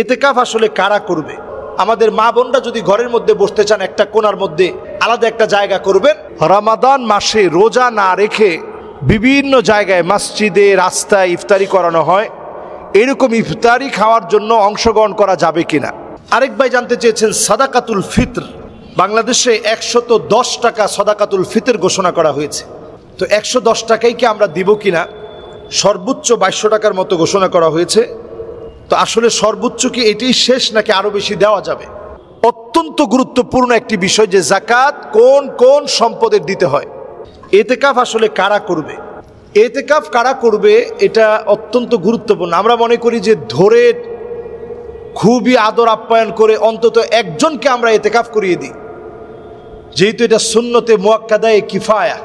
এতেকাফ আসলে কারা করবে? আমাদের মা বোনরা যদি ঘরের মধ্যে বসতে চান, একটা কোণার মধ্যে আলাদা একটা জায়গা করবেন। রমাদান মাসে রোজা না রেখে বিভিন্ন জায়গায় মসজিদে, রাস্তায় ইফতারি করানো হয়, এরকম ইফতারি খাওয়ার জন্য অংশগ্রহণ করা যাবে কিনা। আরেক ভাই জানতে চেয়েছেন সাদাকাতুল ফিতর, বাংলাদেশে 110 টাকা সাদাকাতুল ফিতর ঘোষণা করা হয়েছে। তো 110 টাকাই কি আমরা দিব কিনা? সর্বোচ্চ 2200 টাকার মতো ঘোষণা করা হয়েছে। তো আসলে সর্বোচ্চ কি এটাই শেষ, নাকি আরো বেশি দেওয়া যাবে? অত্যন্ত গুরুত্বপূর্ণ একটি বিষয় যে যাকাত কোন কোন সম্পদের দিতে হয়। এতেকাফ আসলে কারা করবে? এতেকাফ কারা করবে এটা অত্যন্ত গুরুত্বপূর্ণ। আমরা মনে করি যে ধরে খুবই আদর আপ্যায়ন করে অন্তত একজনকে আমরা এতেকাফ করিয়ে দিই, যেহেতু এটা সুন্নতে মুআক্কাদায়ে কিফায়া।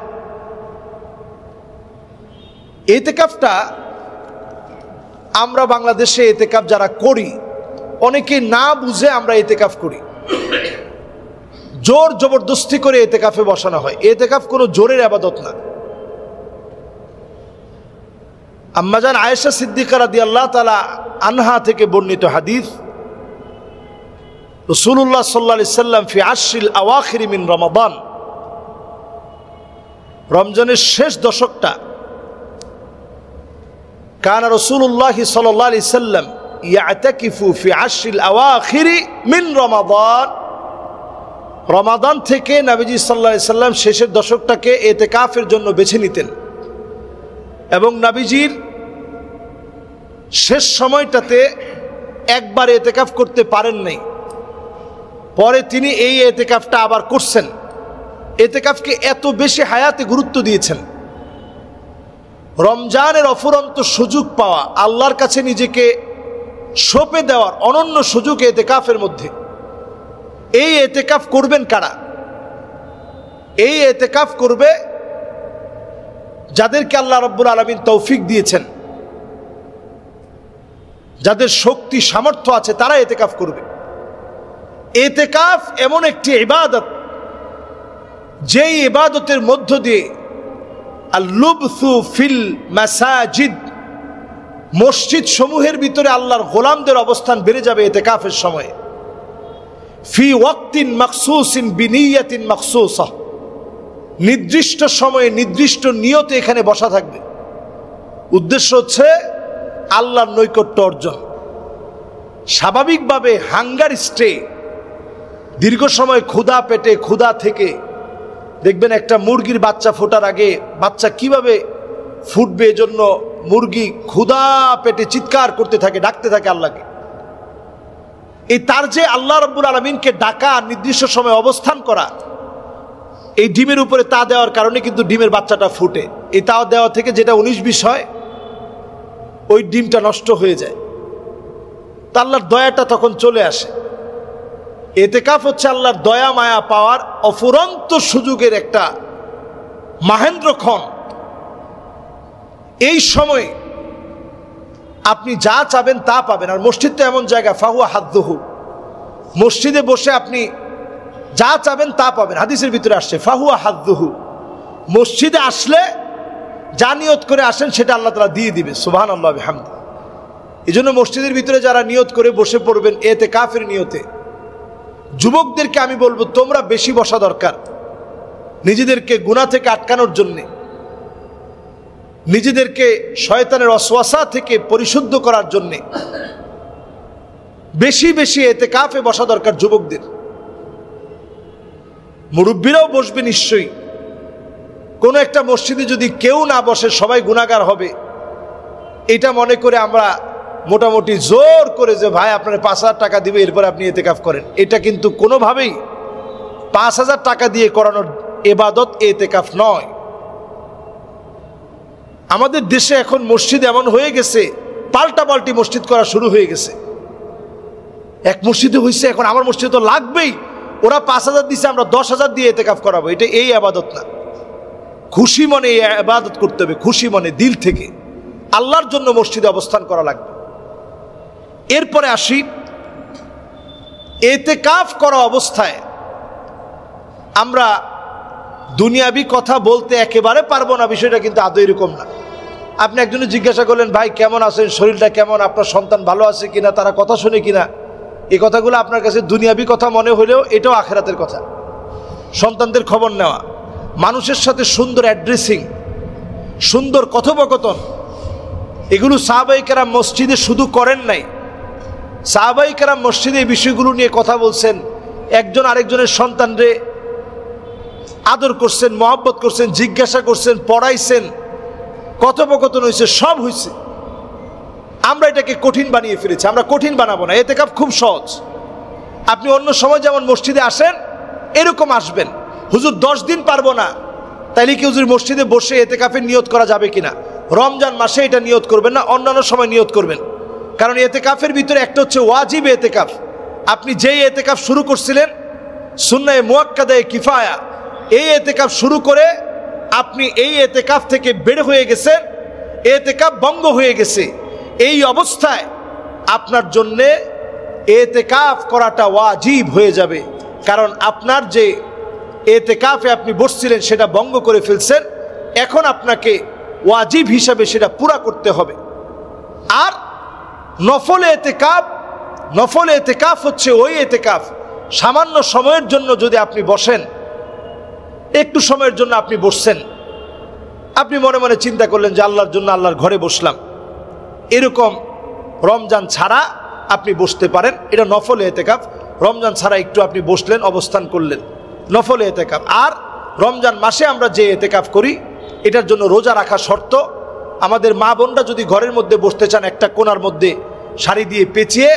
এতেকাফটা আমরা বাংলাদেশে এতেকাফ যারা করি, অনেকে না বুঝে আমরা এতেকাফ করি, জোর জবরদস্তি করে এতেকাফে বসানো হয়। এতেকাফ কোনো জোরের ইবাদত না। আম্মাজান আয়েশা সিদ্দিকা রাদিয়াল্লাহু তাআলা আনহা থেকে বর্ণিত হাদিস, রাসূলুল্লাহ সাল্লাল্লাহু আলাইহি সাল্লাম ফি আশরিল আওয়াখির মিন রমাদান, রমজানের শেষ দশকটা, কানা রাসূলুল্লাহ সাল্লাল্লাহু আলাইহি সাল্লাম ইয়াতাকিফু ফি আশরিল আওয়াখির মিন রমাদান, রমাদান থেকে নবীজি সাল্লাল্লাহু আলাইহি সাল্লাম শেষের দশকটাকে এতেকাফের জন্য বেছে নিতেন। এবং নবীজির শেষ সময়টাতে একবার এতেকাফ করতে পারেন নাই, পরে তিনি এই এতেকাফটা আবার করছেন। এতেকাফকে এত বেশি হায়াতে গুরুত্ব দিয়েছেন। রমজানের অফুরন্ত সুযোগ পাওয়া, আল্লাহর কাছে নিজেকে সঁপে দেওয়ার অনন্য সুযোগ এতেকাফের মধ্যে। এই এতেকাফ করবেন কারা? এই এতেকাফ করবে যাদেরকে আল্লাহ রাব্বুল আলামিন তৌফিক দিয়েছেন, যাদের শক্তি সামর্থ্য আছে, তারা এতেকাফ করবে। এতেকাফ এমন একটি ইবাদত, যেই ইবাদতের মধ্য দিয়ে আল-লুবসু ফিল মাসাজিদ, মসজিদ সমূহের ভিতরে আল্লাহর গোলামদের অবস্থান বেড়ে যাবে এতেকাফের সময়। ফি ওয়াক্তিন মাখসুসিন বিনিয়াতিন মাখসুসা, নির্দিষ্ট সময়ে নির্দিষ্ট নিয়তে এখানে বসা থাকবে। উদ্দেশ্য হচ্ছে আল্লাহর নৈকট্য অর্জন। স্বাভাবিকভাবে হাঙ্গার স্টে, দীর্ঘ সময় ক্ষুধা পেটে, ক্ষুধা থেকে দেখবেন একটা মুরগির বাচ্চা ফোটার আগে বাচ্চা কিভাবে ফুটবে, এজন্য মুরগি ক্ষুধা পেটে চিৎকার করতে থাকে, ডাকতে থাকে আল্লাহকে। এই তার যে আল্লাহ রাব্বুল আলামিনকে ডাকা, নির্দিষ্ট সময় অবস্থান করা, এই ডিমের উপরে তা দেওয়ার কারণে কিন্তু ডিমের বাচ্চাটা ফুটে। এই তা দেওয়া থেকে যেটা 19-20 হয়, ওই ডিমটা নষ্ট হয়ে যায়। তা আল্লাহর দয়াটা তখন চলে আসে। এতেকাফ হচ্ছে আল্লাহর দয়া মায়া পাওয়ার অফুরন্ত সুযোগের একটা মাহেন্দ্রক্ষণ। এই সময়ে আপনি যা চাবেন তা পাবেন। আর মসজিদ তো এমন জায়গা, ফাহুয়া হাদ্দুহু, মসজিদে বসে আপনি যা চাবেন তা পাবেন। হাদিসের ভিতরে আসছে ফাহুয়া হাদ্দুহু, মসজিদে আসলে যা নিয়ত করে আসেন সেটা আল্লাহ তাআলা দিয়ে দিবে। সুবহানাল্লাহ বিহামদি। এই জন্য মসজিদের ভিতরে যারা নিয়ত করে বসে পড়বেন এতেকাফের নিয়তে, যুবকদেরকে আমি বলবো তোমরা বেশি বসা দরকার, নিজেদেরকে গুনাহ থেকে আটকানোর জন্যে, নিজেদেরকে শয়তানের ওয়াসওয়াসা থেকে পরিশুদ্ধ করার জন্যে বেশি বেশি এতেকাফে বসা দরকার যুবকদের। মুরব্বীরাও বসবে নিশ্চয়ই। কোনো একটা মসজিদে যদি কেউ না বসে, সবাই গুনাহগার হবে, এটা মনে করে আমরা মোটামুটি জোর করে যে ভাই আপনার 5000 টাকা দিবে এরপর আপনি এতেকাফ করেন, এটা কিন্তু কোনোভাবেই 5000 টাকা দিয়ে করানোর ইবাদত এতেকাফ নয়। আমাদের দেশে এখন মসজিদ এমন হয়ে গেছে, পাল্টাপাল্টি মসজিদ করা শুরু হয়ে গেছে। এক মসজিদে হয়েছে, এখন আমার মসজিদে তো লাগবেই, ওরা 5000 দিছে, আমরা 10,000 দিয়ে এতেকাফ করাবো। এটা এই ইবাদত না। খুশি মনে এই ইবাদত করতে হবে, খুশি মনে, দিল থেকে আল্লাহর জন্য মসজিদে অবস্থান করা লাগবে। এরপরে আসি, এতেকাফ করা অবস্থায় আমরা দুনিয়াবি কথা বলতে একেবারে পারবো না, বিষয়টা কিন্তু আদৌ এরকম না। আপনি একজনে জিজ্ঞাসা করলেন, ভাই কেমন আছেন, শরীরটা কেমন, আপনার সন্তান ভালো আছে কিনা, তারা কথা শুনে কিনা। এই কথাগুলো আপনার কাছে দুনিয়াবি কথা মনে হলেও এটাও আখেরাতের কথা। সন্তানদের খবর নেওয়া, মানুষের সাথে সুন্দর অ্যাড্রেসিং, সুন্দর কথোপকথন, এগুলো সাহাবায়ে কেরাম মসজিদে শুধু করেন নাই, সাহাবায়ে কেরাম মসজিদে এই বিষয়গুলো নিয়ে কথা বলছেন। একজন আরেকজনের সন্তানরে আদর করছেন, মহব্বত করছেন, জিজ্ঞাসা করছেন, পড়াইছেন, কথোপকথন হয়েছে, সব হয়েছে। আমরা এটাকে কঠিন বানিয়ে ফেলেছি। আমরা কঠিন বানাবো না, ইতিকাফ খুব সহজ। আপনি অন্য সময় যেমন মসজিদে আসেন এরকম আসবেন। হুজুর 10 দিন পারবো না, তাইলে কি হুজুর মসজিদে বসে ইতিকাফের নিয়ত করা যাবে কিনা? রমজান মাসে এটা নিয়ত করবেন না, অন্যান্য সময় নিয়ত করবেন। কারণ ইতিকাফের ভিতরে একটা হচ্ছে ওয়াজিব ইতিকাফ। আপনি যেই ইতিকাফ শুরু করছিলেন সুন্নায়ে মুআক্কাদায়ে কিফায়া, এই ইতিকাফ শুরু করে আপনি এই ইতিকাফ থেকে বের হয়ে গেছেন, ইতিকাফ ভঙ্গ হয়ে গেছে। এই অবস্থায় আপনার জন্যে ইতিকাফ করাটা ওয়াজিব হয়ে যাবে। কারণ আপনার যে ইতিকাফে আপনি বসছিলেন সেটা ভঙ্গ করে ফেলছেন, এখন আপনাকে ওয়াজিব হিসাবে সেটা পুরা করতে হবে। আর নফল ইতিকাফ হচ্ছে ওই ইতিকাফ, সামান্য সময়ের জন্য যদি আপনি বসেন, একটু সময়ের জন্য আপনি বসছেন, আপনি মনে মনে চিন্তা করলেন যে আল্লাহর জন্য আল্লাহর ঘরে বসলাম, এরকম রমজান ছাড়া আপনি বসতে পারেন। এটা নফল ইতিকাফ। রমজান ছাড়া একটু আপনি বসলেন, অবস্থান করলেন, নফল ইতিকাফ। আর রমজান মাসে আমরা যে ইতিকাফ করি এটার জন্য রোজা রাখা শর্ত। আমাদের মা বোনরা যদি ঘরের মধ্যে বসতে চান, একটা কোণার মধ্যে শাড়ি দিয়ে পেঁচিয়ে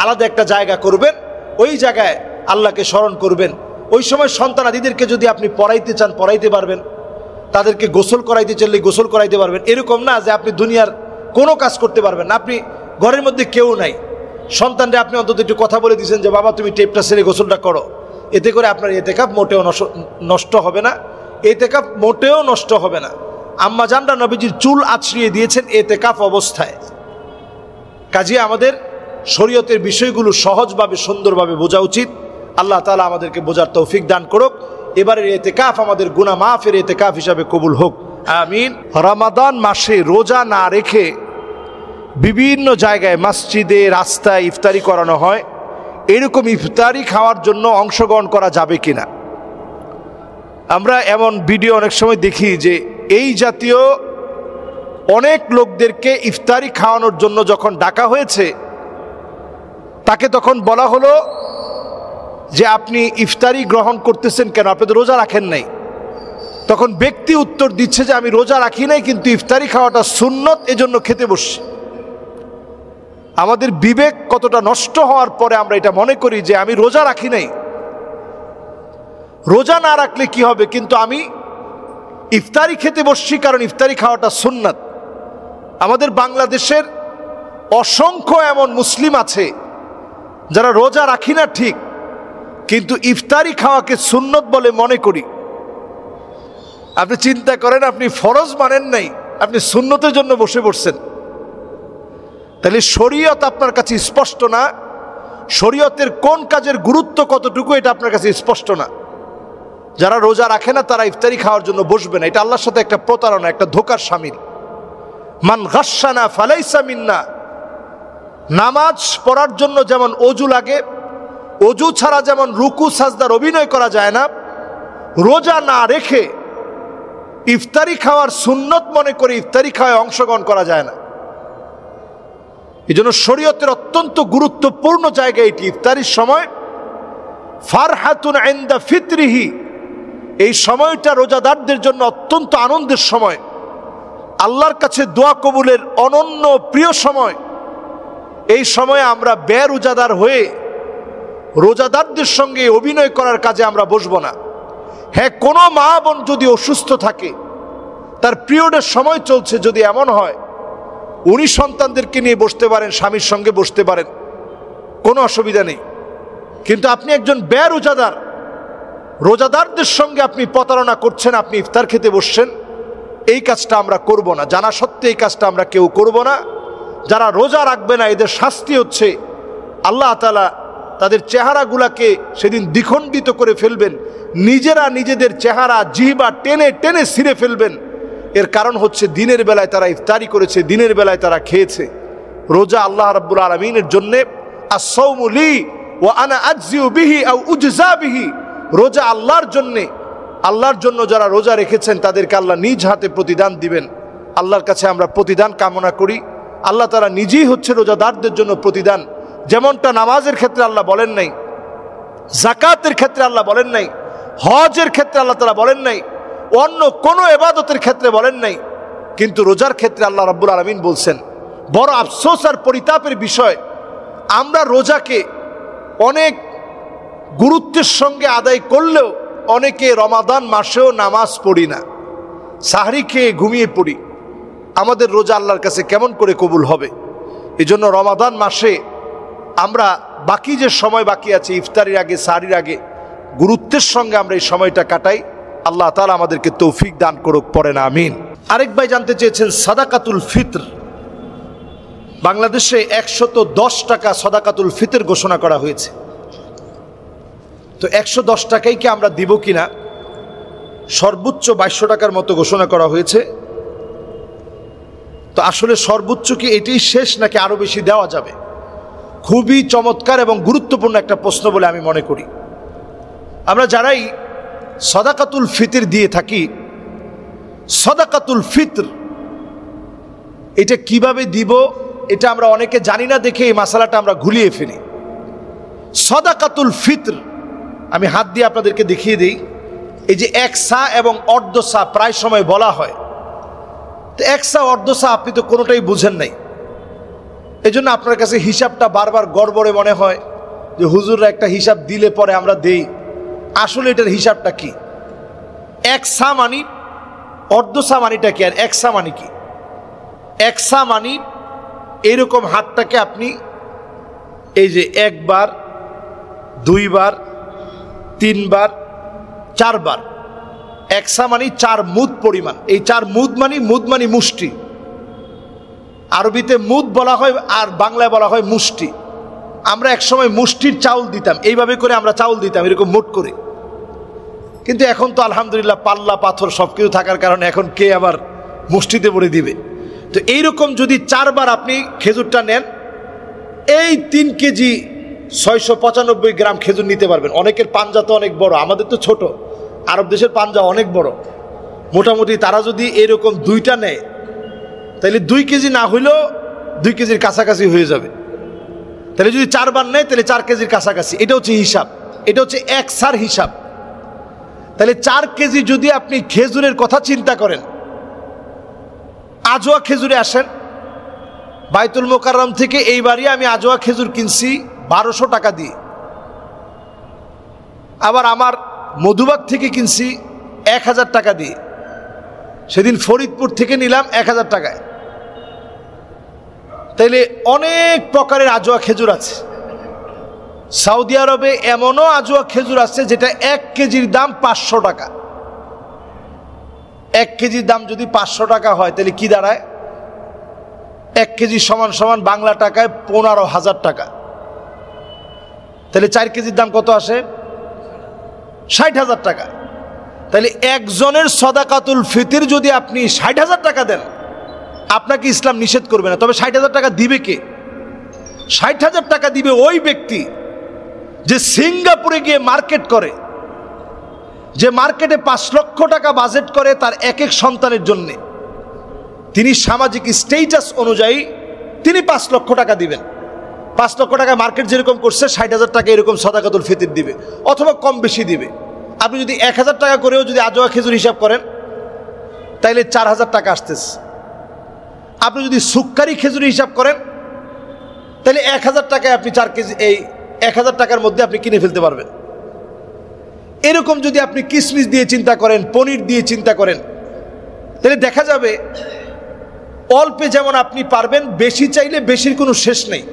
আলাদা একটা জায়গা করবেন, ওই জায়গায় আল্লাহকে স্মরণ করবেন। ওই সময় সন্তানাদিদেরকে যদি আপনি পড়াইতে চান পড়াইতে পারবেন, তাদেরকে গোসল করাইতে চাইলে গোসল করাইতে পারবেন। এরকম না যে আপনি দুনিয়ার কোনো কাজ করতে পারবেন না, আপনি ঘরের মধ্যে কেউ নাই, সন্তানরা আপনি অন্তত একটু কথা বলে দিয়েছেন যে বাবা তুমি টেপটা ছেড়ে গোসলটা করো, এতে করে আপনার ইতিকাফ মোটেও নষ্ট হবে না, ইতিকাফ মোটেও নষ্ট হবে না। আম্মা জানরা নবীজির চুল আছড়িয়ে দিয়েছেন ইতিকাফ অবস্থায়। কাজে আমাদের শরীয়তের বিষয়গুলো সহজভাবে সুন্দরভাবে বোঝা উচিত। আল্লাহ তাআলা আমাদেরকে বোঝার তৌফিক দান করুক। এবারের ইতিকাফ আমাদের গুনাহ মাফের ইতিকাফ হিসাবে কবুল হোক, আমিন। রমাদান মাসে রোজা না রেখে বিভিন্ন জায়গায় মসজিদে রাস্তায় ইফতারি করানো হয়, এরকম ইফতারি খাওয়ার জন্য অংশগ্রহণ করা যাবে কিনা? আমরা এমন ভিডিও অনেক সময় দেখি যে এই জাতীয় অনেক লোকদেরকে ইফতারি খাওয়ানোর জন্য যখন ডাকা হয়েছে, তাকে তখন বলা হলো যে আপনি ইফতারি গ্রহণ করতেছেন কেন, আপনি তো রোজা রাখেন নাই। তখন ব্যক্তি উত্তর দিচ্ছে যে আমি রোজা রাখি নাই, কিন্তু ইফতারি খাওয়াটা সুন্নত, এজন্য খেতে বসছি। আমাদের বিবেক কতটা নষ্ট হওয়ার পরে আমরা এটা মনে করি যে আমি রোজা রাখি নাই, রোজা না রাখলে কি হবে, কিন্তু আমি ইফতারি খেতে বসছি কারণ ইফতারি খাওয়াটা সুন্নাত। আমাদের বাংলাদেশের অসংখ্য এমন মুসলিম আছে যারা রোজা রাখি না ঠিক, কিন্তু ইফতারি খাওয়াকে সুন্নত বলে মনে করি। আপনি চিন্তা করেন, আপনি ফরজ মানেন নাই, আপনি সুন্নতের জন্য বসে পড়ছেন। তাহলে শরীয়ত আপনার কাছে স্পষ্ট না, শরীয়তের কোন কাজের গুরুত্ব কতটুকু এটা আপনার কাছে স্পষ্ট না। যারা রোজা রাখে না তারা ইফতারি খাওয়ার জন্য বসবে না, এটা আল্লাহর সাথে একটা প্রতারণা, একটা ধোঁকার শামিল। মান গাশশানা ফালাইসা মিন্না। নামাজ পড়ার জন্য যেমন অজু লাগে, অজু ছাড়া যেমন রুকু সাজদার অভিনয় করা যায় না, রোজা না রেখে ইফতারি খাওয়ার সুন্নত মনে করে ইফতারি খাওয়ায় অংশগ্রহণ করা যায় না। এই জন্য শরীয়তের অত্যন্ত গুরুত্বপূর্ণ জায়গা এটি। ইফতারির সময় ফারহাতুন ইনদা ফিতরিহি, এই সময়টা রোজাদারদের জন্য অত্যন্ত আনন্দের সময়, আল্লাহর কাছে দোয়া কবুলের অনন্য প্রিয় সময়। এই সময়ে আমরা বেরোজাদার হয়ে রোজাদারদের সঙ্গে অভিনয় করার কাজে আমরা বসবো না। হ্যাঁ, কোনো মা বোন যদি অসুস্থ থাকে, তার পিরিয়ডের সময় চলছে, যদি এমন হয় উনি সন্তানদেরকে নিয়ে বসতে পারেন, স্বামীর সঙ্গে বসতে পারেন, কোনো অসুবিধা নেই। কিন্তু আপনি একজন বেরোজাদার, রোজাদারদের সঙ্গে আপনি প্রতারণা করছেন, আপনি ইফতার খেতে বসছেন, এই কাজটা আমরা করব না। জানা সত্ত্বে এই কাজটা আমরা কেউ করব না। যারা রোজা রাখবে না এদের শাস্তি হচ্ছে আল্লাহ তাআলা তাদের চেহারাগুলাকে সেদিন দ্বিখণ্ডিত করে ফেলবেন, নিজেরা নিজেদের চেহারা জিহ্বা টেনে টেনে ছিঁড়ে ফেলবেন, এর কারণ হচ্ছে দিনের বেলায় তারা ইফতারি করেছে, দিনের বেলায় তারা খেয়েছে। রোজা আল্লাহ রাব্বুল আলামিনের জন্য আস-সাওমু লি ওয়া আনা আজজিউ বিহি আও উজজা বিহি, রোজা আল্লাহর জন্য যারা রোজা রেখেছেন তাদেরকে আল্লাহ নিজ হাতে প্রতিদান দিবেন। আল্লাহর কাছে আমরা প্রতিদান কামনা করি। আল্লাহ তাআলা নিজেই হচ্ছে রোজাদারদের জন্য প্রতিদান। যেমনটা নামাজের ক্ষেত্রে আল্লাহ বলেন নাই, যাকাতের ক্ষেত্রে আল্লাহ বলেন নাই, হজের ক্ষেত্রে আল্লাহ তাআলা বলেন নাই, অন্য কোনো ইবাদতের ক্ষেত্রে বলেন নাই, কিন্তু রোজার ক্ষেত্রে আল্লাহ রাব্বুল আলামিন বলছেন। বড় আফসোস আর পরিতাপের বিষয়, আমরা রোজাকে অনেক গুরুত্বের সঙ্গে আদায় করলেও অনেকে রমাদান মাসেও নামাজ পড়ি না, সাহরি খেয়ে ঘুমিয়ে পড়ি। আমাদের রোজা আল্লাহর কাছে কেমন করে কবুল হবে? এই জন্য রমাদান মাসে আমরা বাকি যে সময় বাকি আছে, ইফতারির আগে, সাহরির আগে, গুরুত্বের সঙ্গে আমরা এই সময়টা কাটাই। আল্লাহ তাআলা আমাদেরকে তৌফিক দান করুক, পড়েন আমিন। আরেক ভাই জানতে চেয়েছেন সাদাকাতুল ফিতর। বাংলাদেশে 110 টাকা সাদাকাতুল ফিতর ঘোষণা করা হয়েছে। তো 110 টাকাই কি আমরা দিব কিনা? সর্বোচ্চ 2200 টাকার মতো ঘোষণা করা হয়েছে। তো আসলে সর্বোচ্চ কি এটাই শেষ, নাকি আরো বেশি দেওয়া যাবে? খুবই চমৎকার এবং গুরুত্বপূর্ণ একটা প্রশ্ন বলে আমি মনে করি। আমরা যারাই সাদাকাতুল ফিতর দিয়ে থাকি, সাদাকাতুল ফিতর এটা কিভাবে দিব এটা আমরা অনেকে জানি না দেখে এই মাসালাটা আমরা ঘুলিয়ে ফেলি। সাদাকাতুল ফিতর আমি হাত দিয়ে আপনাদেরকে দেখিয়ে দিই। এই যে 1 সা এবং অর্ধ সা প্রায় সময় বলা হয়, তো 1 সা অর্ধ সা আপনি তো কোনোটাই বুঝেন নাই। এই জন্য আপনার কাছে হিসাবটা বারবার গড়বড়ে মনে হয় যে হুজুররা একটা হিসাব দিলে পরে আমরা দেই। আসলে এটার হিসাবটা কি? 1 সা মানি, অর্ধ সা মানিটা কি, আর 1 সা মানি কি? 1 সা মানি এইরকম হাতটাকে আপনি এই যে 1 বার, 2 বার, 3 বার, 4 বার, 1 সা মানি 4 মুদ পরিমাণ। এই 4 মুদ মানি মুষ্টি। আরবিতে মুদ বলা হয় আর বাংলায় বলা হয় মুষ্টি। আমরা একসময় মুষ্টির চাউল দিতাম, এইভাবে করে আমরা চাউল দিতাম এরকম মুঠ করে। কিন্তু এখন তো আলহামদুলিল্লাহ পাল্লা পাথর সব কিছু থাকার কারণে এখন কে আবার মুষ্টিতে ভরে দিবে। তো এইরকম যদি 4 বার আপনি খেজুরটা নেন, এই 3 কেজি 695 গ্রাম খেজুর নিতে পারবেন। অনেকের পাঞ্জা তো অনেক বড়, আমাদের তো ছোট। আরব দেশের পাঞ্জা অনেক বড়। মোটামুটি তারা যদি এরকম 2টা নেয় তাহলে 2 কেজি না হইলেও 2 কেজির কাছাকাছি হয়ে যাবে। তাহলে যদি 4 বার নেয় তাহলে 4 কেজির কাছাকাছি। এটা হচ্ছে হিসাব, এটা হচ্ছে 1 সার হিসাব। তাহলে 4 কেজি যদি আপনি খেজুরের কথা চিন্তা করেন, আজোয়া খেজুরে আসেন, বাইতুল মোকাররম থেকে এইবারই আমি আজোয়া খেজুর কিনছি 1200 টাকা দিয়ে। আবার আমার মধুবাগ থেকে কিনছি 1000 টাকা দিয়ে। সেদিন ফরিদপুর থেকে নিলাম 1000 টাকায়। তাইলে অনেক প্রকারের আজোয়া খেজুর আছে। সৌদি আরবে এমনও আজোয়া খেজুর আছে যেটা 1 কেজির দাম 500 টাকা। 1 কেজির দাম যদি 500 টাকা হয় তাহলে কি দাঁড়ায়? 1 কেজি সমান সমান বাংলা টাকায় 15,000 টাকা। তাহলে 4 কেজির দাম কত আসে? 60,000 টাকা। তাহলে একজনের সাদাকাতুল ফিতর যদি আপনি 60,000 টাকা দেন, আপনাকে ইসলাম নিষেধ করবে না। তবে 60,000 টাকা দিবে কে? 60,000 টাকা দিবে ওই ব্যক্তি যে সিঙ্গাপুরে গিয়ে মার্কেট করে, যে মার্কেটে 5 লক্ষ টাকা বাজেট করে তার এক সন্তানের জন্য। তিনি সামাজিক স্টেটাস অনুযায়ী তিনি 5 লক্ষ টাকা দিবেন। 5 লক্ষ টাকা মার্কেট যেরকম করছে 60,000 টাকা এরকম সাদাকাতুল ফিতর দিবে, অথবা কম বেশি দিবে। আপনি যদি 1000 টাকা করেও যদি আজোয়া খেজুর হিসাব করেন তাইলে 4000 টাকা আসতেছে। আপনি যদি সুক্কারি খেজুর হিসাব করেন তাহলে 1000 টাকায় আপনি 4 কেজি, এই 1000 টাকার মধ্যে আপনি কিনে ফেলতে পারবেন। এরকম যদি আপনি কিশমিশ দিয়ে চিন্তা করেন, পনির দিয়ে চিন্তা করেন, তাহলে দেখা যাবে অল্পে যেমন আপনি পারবেন, বেশি চাইলে বেশির কোনো শেষ নেই।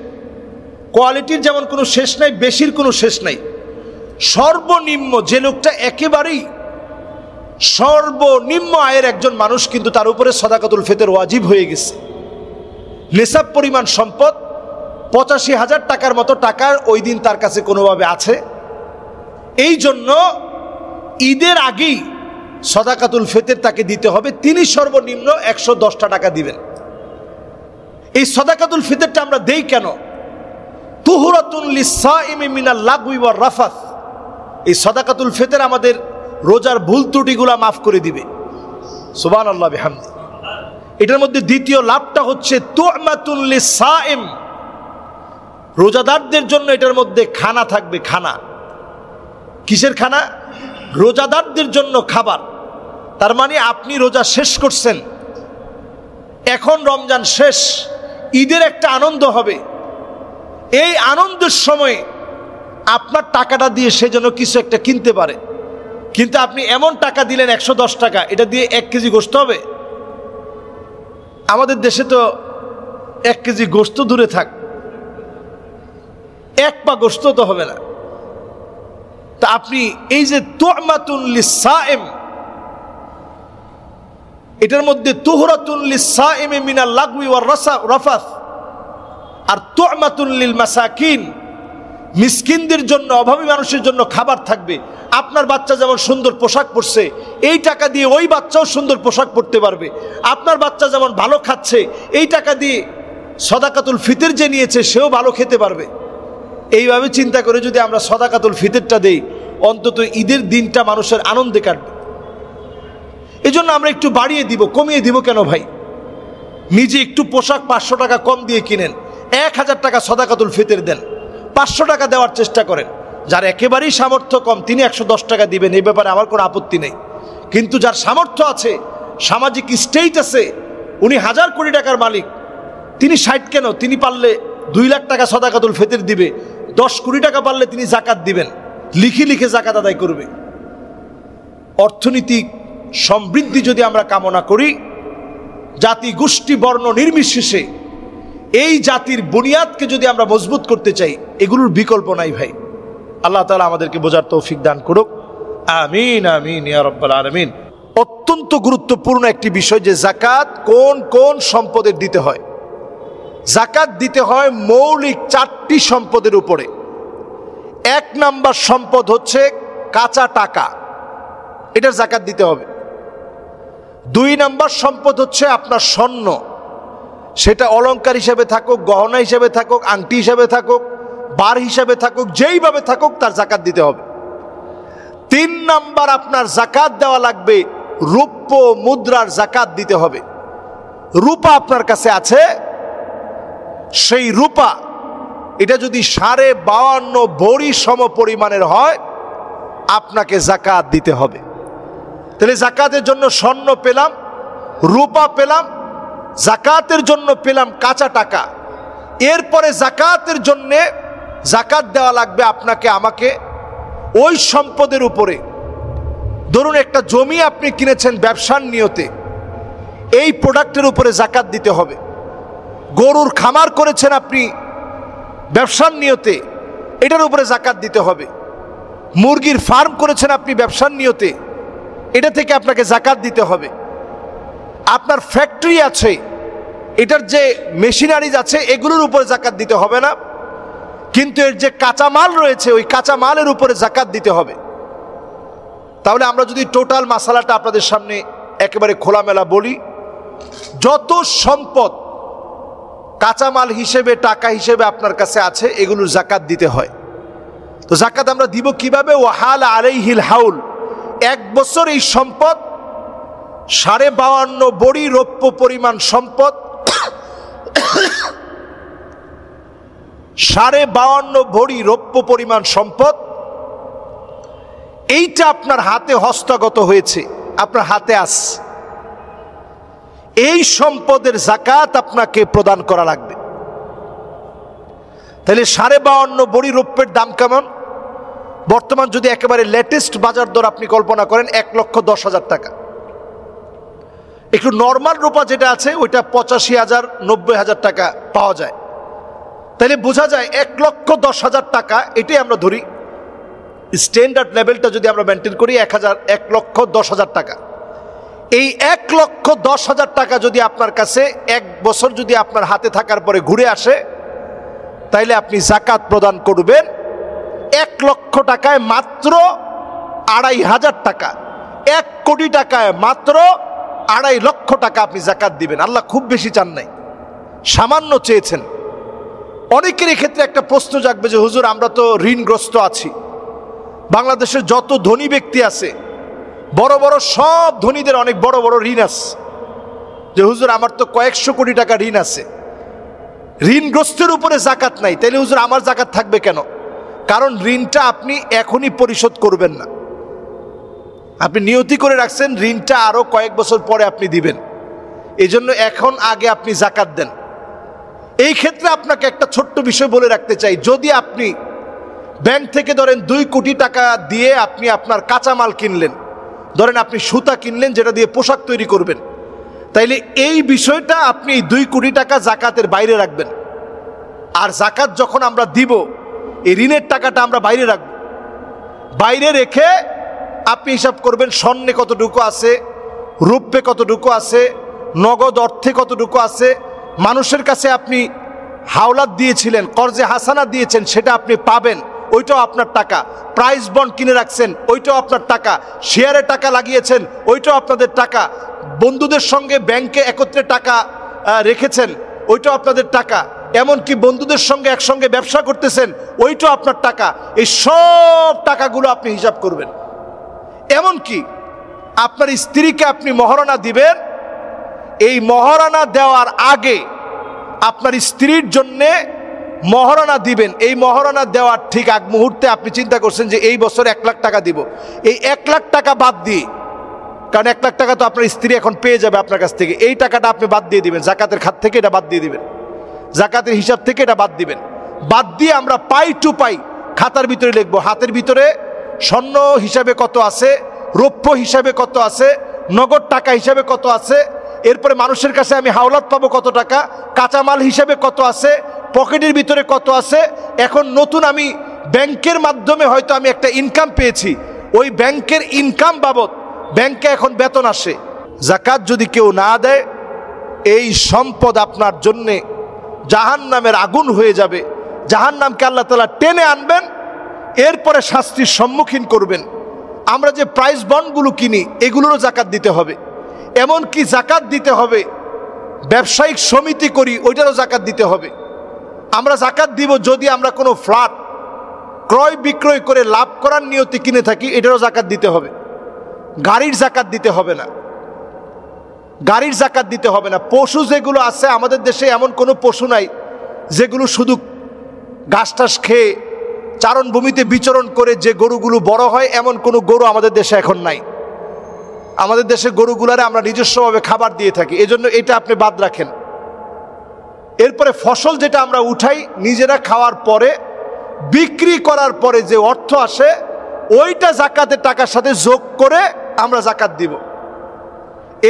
কোয়ালিটির যেমন কোনো শেষ নাই, বেশির কোনো শেষ নাই। সর্বনিম্ন যে লোকটা একেবারেই সর্বনিম্ন আয়ের একজন মানুষ, কিন্তু তার উপরে সাদাকাতুল ফিতর ওয়াজিব হয়ে গেছে। নিসাব পরিমাণ সম্পদ 85,000 টাকার মতো টাকার ওই দিন তার কাছে কোনোভাবে আছে। এই জন্য ঈদের আগেই সাদাকাতুল ফিতর তাকে দিতে হবে, তিনি সর্বনিম্ন 110টা টাকা দিবেন। এই সাদাকাতুল ফিতরটা আমরা দেই কেন? তুহরাতুন লিসাইমি মিনাল লাগউই ওয়ার রাফাস। এই সাদাকাতুল ফিতর আমাদের রোজার ভুল ত্রুটিগুলা মাফ করে দিবে। সুবহানাল্লাহ বিহামদি। এটার মধ্যে দ্বিতীয় লাভটা হচ্ছে তু'মাতুন লিসাইম, রোজাদারদের জন্য এটার মধ্যে খানা থাকবে। খানা কিসের খানা? রোজাদারদের জন্য খাবার। তার মানে আপনি রোজা শেষ করছেন, এখন রমজান শেষ, ঈদের একটা আনন্দ হবে। এই আনন্দের সময় আপনার টাকাটা দিয়ে সে যেন কিছু একটা কিনতে পারে। কিন্তু আপনি এমন টাকা দিলেন 110 টাকা, এটা দিয়ে 1 কেজি গোশত হবে? আমাদের দেশে তো 1 কেজি গোশত দূরে থাক, 1 পা গোশত তো হবে না। তা আপনি এই যে তু'মাতুন লিসাইম, এটার মধ্যে তুহরাতুন লিসাইমি মিনাল লাগউই ওয়ার রাফাস আর তু'মাতুন লিল মাসাকিন, মিসকিনদের জন্য, অভাবী মানুষের জন্য খাবার থাকবে। আপনার বাচ্চা যেমন সুন্দর পোশাক পরছে, এই টাকা দিয়ে ওই বাচ্চাও সুন্দর পোশাক পরতে পারবে। আপনার বাচ্চা যেমন ভালো খাচ্ছে, এই টাকা দিয়ে সাদাকাতুল ফিতর যে নিয়েছে সেও ভালো খেতে পারবে। এইভাবে চিন্তা করে যদি আমরা সাদাকাতুল ফিতরটা দেই, অন্তত ঈদের দিনটা মানুষের আনন্দে কাটবে। এই জন্য আমরা একটু বাড়িয়ে দিব, কমিয়ে দিব কেন ভাই? নিজে একটু পোশাক 500 টাকা কম দিয়ে কিনেন, 1000 টাকা সাদাকাতুল ফিতর দেন, 500 টাকা দেওয়ার চেষ্টা করেন। যার একেবারেই সামর্থ্য কম তিনি 110 টাকা দিবেন, এই ব্যাপারে আমার কোনো আপত্তি নেই। কিন্তু যার সামর্থ্য আছে, সামাজিক স্টেট আছে, উনি 1000 কোটি টাকার মালিক, তিনি 60 কেন, তিনি পারলে 2 লাখ টাকা সাদাকাতুল ফিতর দিবে, 10 কোটি টাকা পারলে তিনি জাকাত দিবেন, লিখে লিখে জাকাত আদায় করবে। অর্থনৈতিক সমৃদ্ধি যদি আমরা কামনা করি, জাতি গোষ্ঠী বর্ণ নির্বিশেষে এই জাতির বুনিয়াদকে যদি আমরা মজবুত করতে চাই, এগুলোর বিকল্প নাই ভাই। আল্লাহ তাআলা আমাদেরকে বোঝার তৌফিক দান করুক, আমিন আমিন ইয়া রাব্বাল আলামিন। অত্যন্ত গুরুত্বপূর্ণ একটি বিষয় যে জাকাত কোন কোন সম্পদের দিতে হয়। জাকাত দিতে হয় মৌলিক 4টি সম্পদের উপরে। 1 নাম্বার সম্পদ হচ্ছে কাঁচা টাকা, এটার জাকাত দিতে হবে। 2 নাম্বার সম্পদ হচ্ছে আপনার স্বর্ণ, সেটা অলংকার হিসেবে থাকুক, গহনা হিসেবে থাকুক, আংটি হিসেবে থাকুক, বার হিসেবে থাকুক, যেইভাবে থাকুক তার জাকাত দিতে হবে। 3 নাম্বার আপনার জাকাত দেওয়া লাগবে রূপ্য মুদ্রার জাকাত দিতে হবে। রূপা আপনার কাছে আছে, সেই রূপা এটা যদি 52.5 ভরি সম পরিমাণের হয় আপনাকে জাকাত দিতে হবে। তাহলে জাকাতের জন্য স্বর্ণ পেলাম, রূপা পেলাম, জাকাতের জন্য পেলাম কাঁচা টাকা। এরপরে জাকাতের জন্যে জাকাত দেওয়া লাগবে আপনাকে আমাকে ওই সম্পদের উপরে। ধরুন একটা জমি আপনি কিনেছেন ব্যবসার নিয়তে, এই প্রোডাক্টের উপরে জাকাত দিতে হবে। গরুর খামার করেছেন আপনি ব্যবসার নিয়তে, এটার উপরে জাকাত দিতে হবে। মুরগির ফার্ম করেছেন আপনি ব্যবসার নিয়তে, এটা থেকে আপনাকে জাকাত দিতে হবে। আপনার ফ্যাক্টরি আছে, এটার যে মেশিনারিজ আছে এগুলোর উপরে জাকাত দিতে হবে না, কিন্তু এর যে কাঁচামাল রয়েছে ওই কাঁচামালের উপরে জাকাত দিতে হবে। তাহলে আমরা যদি টোটাল মাসালাটা আপনাদের সামনে একেবারে খোলামেলা বলি, যত সম্পদ কাঁচামাল হিসেবে টাকা হিসেবে আপনার কাছে আছে এগুলোর জাকাত দিতে হয়। তো জাকাত আমরা দিব কিভাবে? ওয়াহাল আলাইহিল হাউল, 1 বছর এই সম্পদ 52.5 ভরি রৌপ্য পরিমাণ সম্পদ, 52.5 ভরি রৌপ্য পরিমাণ সম্পদ, এইটা আপনার হাতে হস্তগত হয়েছে, আপনার হাতে আস, এই সম্পদের জাকাত আপনাকে প্রদান করা লাগবে। তাহলে 52.5 ভরি রৌপ্যের দাম কেমন? বর্তমান যদি একেবারে লেটেস্ট বাজার দর আপনি কল্পনা করেন 1,10,000 টাকা। একটু নর্মাল রূপা যেটা আছে ওইটা 85,000 90,000 টাকা পাওয়া যায়। তাহলে বোঝা যায় 1,10,000 টাকা, এটাই আমরা ধরি স্ট্যান্ডার্ড লেভেলটা যদি আমরা মেনটেন করি 1,10,000 টাকা। এই 1,10,000 টাকা যদি আপনার কাছে 1 বছর যদি আপনার হাতে থাকার পরে ঘুরে আসে, তাইলে আপনি জাকাত প্রদান করবেন 1 লক্ষ টাকায় মাত্র 2,500 টাকা। 1 কোটি টাকায় মাত্র 2.5 লক্ষ টাকা আপনি জাকাত দিবেন। আল্লাহ খুব বেশি চান নাই, সামান্য চেয়েছেন। অনেকের ক্ষেত্রে একটা প্রশ্ন জাগবে যে হুজুর আমরা তো ঋণগ্রস্ত আছি। বাংলাদেশের যত ধনী ব্যক্তি আছে, বড় বড় সব ধনীদের অনেক বড় বড় ঋণ আছে, যে হুজুর আমার তো কয়েকশো কোটি টাকা ঋণ আছে, ঋণগ্রস্তের উপরে জাকাত নাই, তাইলে হুজুর আমার জাকাত থাকবে কেন? কারণ ঋণটা আপনি এখনই পরিশোধ করবেন না, আপনি নিয়তি করে রাখছেন ঋণটা আরো কয়েক বছর পরে আপনি দিবেন, এই জন্য এখন আগে আপনি জাকাত দেন। এই ক্ষেত্রে আপনাকে একটা ছোট্ট বিষয় বলে রাখতে চাই, যদি আপনি ব্যাংক থেকে ধরেন 2 কোটি টাকা দিয়ে আপনি আপনার কাঁচামাল কিনলেন, ধরেন আপনি সুতা কিনলেন যেটা দিয়ে পোশাক তৈরি করবেন, তাইলে এই বিষয়টা আপনি 2 কোটি টাকা জাকাতের বাইরে রাখবেন। আর জাকাত যখন আমরা দিব, এই ঋণের টাকাটা আমরা বাইরে রাখব। বাইরে রেখে আপনি হিসাব করবেন স্বর্ণে কতটুকু আছে, রূপে কতটুকু আছে, নগদ অর্থে কতটুকু আছে, মানুষের কাছে আপনি হাওলাত দিয়েছিলেন, কর্জে হাসানা দিয়েছেন, সেটা আপনি পাবেন, ওইটাও আপনার টাকা। প্রাইস বন্ড কিনে রাখছেন, ওইটাও আপনার টাকা। শেয়ারে টাকা লাগিয়েছেন, ওইটাও আপনাদের টাকা। বন্ধুদের সঙ্গে ব্যাংকে একত্রে টাকা রেখেছেন, ওইটাও আপনাদের টাকা। এমনকি বন্ধুদের সঙ্গে একসঙ্গে ব্যবসা করতেছেন, ওইটাও আপনার টাকা। এই সব টাকাগুলো আপনি হিসাব করবেন। এমনকি আপনার স্ত্রীকে আপনি মহারণা দিবেন, এই মহারণা দেওয়ার আগে আপনার স্ত্রীর জন্যে মহারণা দিবেন। এই মহারণা দেওয়ার ঠিক আগ মুহূর্তে আপনি চিন্তা করছেন যে এই বছর 1 লাখ টাকা দিব, এই 1 লাখ টাকা বাদ দিয়ে, কারণ 1 লাখ টাকা তো আপনার স্ত্রী এখন পেয়ে যাবে আপনার কাছ থেকে, এই টাকাটা আপনি বাদ দিয়ে দিবেন, জাকাতের খাত থেকে এটা বাদ দিয়ে দিবেন, জাকাতের হিসাব থেকে এটা বাদ দিবেন। বাদ দিয়ে আমরা পাই টু পাই খাতার ভিতরে লিখবো, হাতের ভিতরে স্বর্ণ হিসাবে কত আছে, রৌপ্য হিসাবে কত আছে, নগদ টাকা হিসাবে কত আছে, এরপরে মানুষের কাছে আমি হাওলাত পাবো কত টাকা, কাঁচামাল হিসাবে কত আছে, পকেটের ভিতরে কত আছে। এখন নতুন আমি ব্যাংকের মাধ্যমে হয়তো আমি একটা ইনকাম পেয়েছি, ওই ব্যাংকের ইনকাম বাবদ ব্যাংকে এখন বেতন আসে। জাকাত যদি কেউ না দেয়, এই সম্পদ আপনার জন্যে জাহান্নামের আগুন হয়ে যাবে। জাহান্নামকে আল্লাহ তাআলা টেনে আনবেন, এরপরে শাস্তির সম্মুখীন করবেন। আমরা যে প্রাইস বন্ডগুলো কিনি, এগুলোরও জাকাত দিতে হবে। এমনকি জাকাত দিতে হবে, ব্যবসায়িক সমিতি করি, ওইটারও জাকাত দিতে হবে। আমরা জাকাত দিব যদি আমরা কোনো ফ্ল্যাট ক্রয় বিক্রয় করে লাভ করার নিয়তে কিনে থাকি, এটারও জাকাত দিতে হবে। গাড়ির জাকাত দিতে হবে না, গাড়ির জাকাত দিতে হবে না। পশু যেগুলো আছে আমাদের দেশে, এমন কোনো পশু নাই যেগুলো শুধু ঘাস টাস খেয়ে চারণভূমিতে বিচরণ করে যে গরুগুলো বড় হয়, এমন কোনো গরু আমাদের দেশে এখন নাই। আমাদের দেশে গরুগুলারে আমরা নিজস্বভাবে খাবার দিয়ে থাকি, এজন্য এটা আপনি বাদ রাখেন। এরপরে ফসল যেটা আমরা উঠাই নিজেরা খাওয়ার পরে, বিক্রি করার পরে যে অর্থ আসে, ওইটা জাকাতের টাকার সাথে যোগ করে আমরা জাকাত দিব।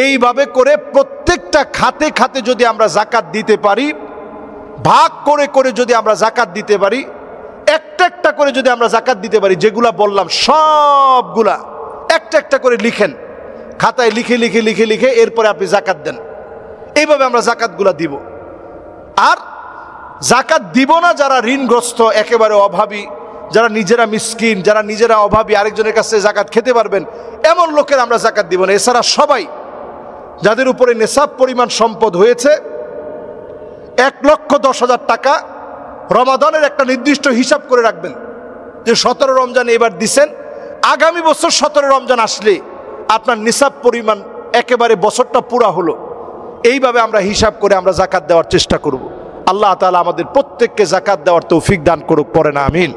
এইভাবে করে প্রত্যেকটা খাতে খাতে যদি আমরা জাকাত দিতে পারি, ভাগ করে করে যদি আমরা জাকাত দিতে পারি, একটা একটা করে যদি আমরা জাকাত দিতে পারি, যেগুলা বললাম সবগুলা একটা একটা করে লিখেন, খাতায় লিখে লিখে লিখে লিখে এরপরে আপনি জাকাত দেন। এইভাবে আমরা জাকাতগুলা দিব। আর জাকাত দিব না যারা ঋণগ্রস্ত, একেবারে অভাবী, যারা নিজেরা মিসকিন, যারা নিজেরা অভাবী, আরেকজনের কাছে জাকাত খেতে পারবেন, এমন লোকের আমরা জাকাত দিব না। এছাড়া সবাই যাদের উপরে নেশাব পরিমাণ সম্পদ হয়েছে, 1,10,000 টাকা রমাদানের একটা নির্দিষ্ট হিসাব করে রাখবেন যে 17 রমজান এবার দিছেন, আগামী বছর 17 রমজান আসলে আপনার নিসাব পরিমাণ একেবারে বছরটা পুরা হলো। এইভাবে আমরা হিসাব করে আমরা জাকাত দেওয়ার চেষ্টা করব। আল্লাহ তাআলা আমাদের প্রত্যেককে জাকাত দেওয়ার তৌফিক দান করুক, পড়েন আমিন।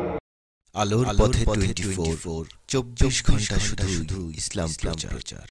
আলোর পথে 24 24 ঘন্টা শুধু ইসলাম প্রচার।